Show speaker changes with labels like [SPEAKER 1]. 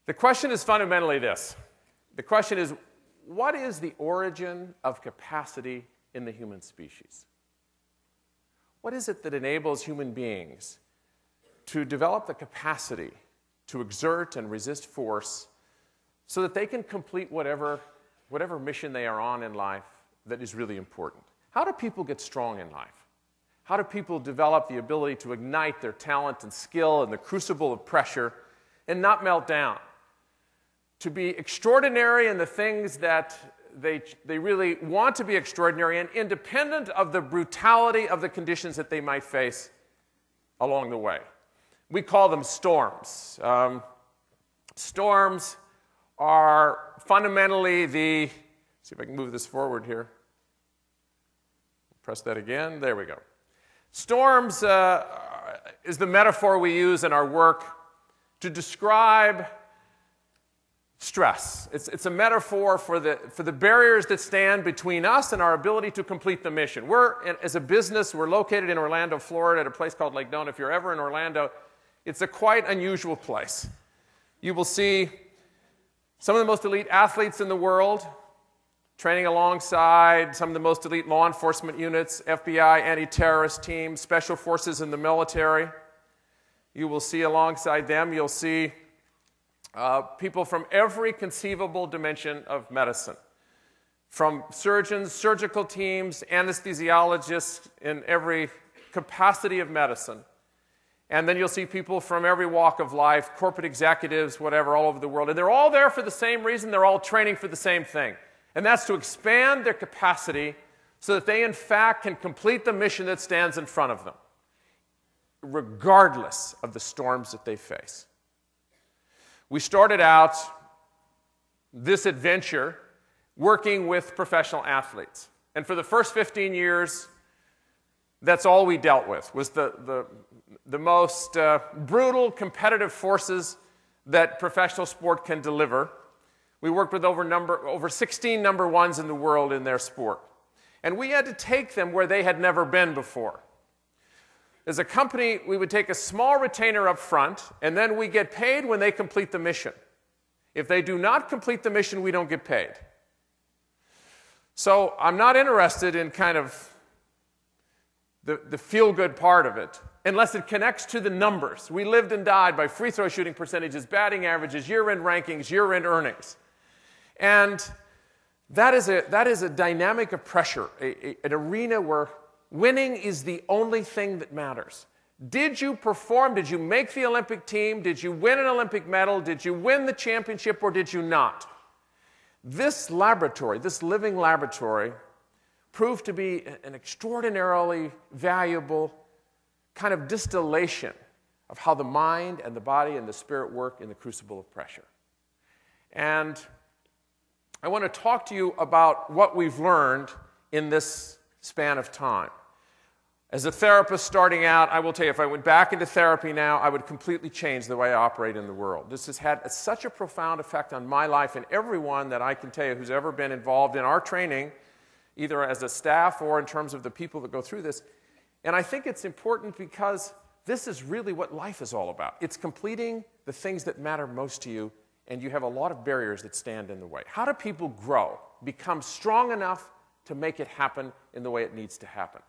[SPEAKER 1] The question is fundamentally this. The question is, what is the origin of capacity in the human species? What is it that enables human beings to develop the capacity to exert and resist force so that they can complete whatever mission they are on in life that is really important? How do people get strong in life? How do people develop the ability to ignite their talent and skill in the crucible of pressure and not melt down? To be extraordinary in the things that they really want to be extraordinary and independent of the brutality of the conditions that they might face along the way. We call them storms. Storms are fundamentally see if I can move this forward here. Press that again. There we go. Storms is the metaphor we use in our work to describe stress. It's a metaphor for the barriers that stand between us and our ability to complete the mission. As a business, we're located in Orlando, Florida, at a place called Lake Nona. If you're ever in Orlando, it's a quite unusual place. You will see some of the most elite athletes in the world training alongside some of the most elite law enforcement units, FBI, anti-terrorist teams, special forces in the military. You will see alongside them, you'll see people from every conceivable dimension of medicine, from surgeons, surgical teams, anesthesiologists in every capacity of medicine. And then you'll see people from every walk of life, corporate executives, whatever, all over the world. And they're all there for the same reason. They're all training for the same thing. And that's to expand their capacity so that they, in fact, can complete the mission that stands in front of them, regardless of the storms that they face. We started out this adventure working with professional athletes. And for the first 15 years, that's all we dealt with, was the most brutal competitive forces that professional sport can deliver. We worked with over 16 number ones in the world in their sport. And we had to take them where they had never been before. As a company, we would take a small retainer up front, and then we get paid when they complete the mission. If they do not complete the mission, we don't get paid. So I'm not interested in kind of the feel-good part of it, unless it connects to the numbers. We lived and died by free throw shooting percentages, batting averages, year-end rankings, year-end earnings. And that is a dynamic of pressure, an arena where winning is the only thing that matters. Did you perform? Did you make the Olympic team? Did you win an Olympic medal? Did you win the championship, or did you not? This laboratory, this living laboratory, proved to be an extraordinarily valuable kind of distillation of how the mind and the body and the spirit work in the crucible of pressure. And I want to talk to you about what we've learned in this span of time. As a therapist starting out, I will tell you, if I went back into therapy now, I would completely change the way I operate in the world. This has had such a profound effect on my life and everyone that I can tell you who's ever been involved in our training, either as a staff or in terms of the people that go through this. And I think it's important because this is really what life is all about. It's completing the things that matter most to you, and you have a lot of barriers that stand in the way. How do people grow, become strong enough to make it happen in the way it needs to happen?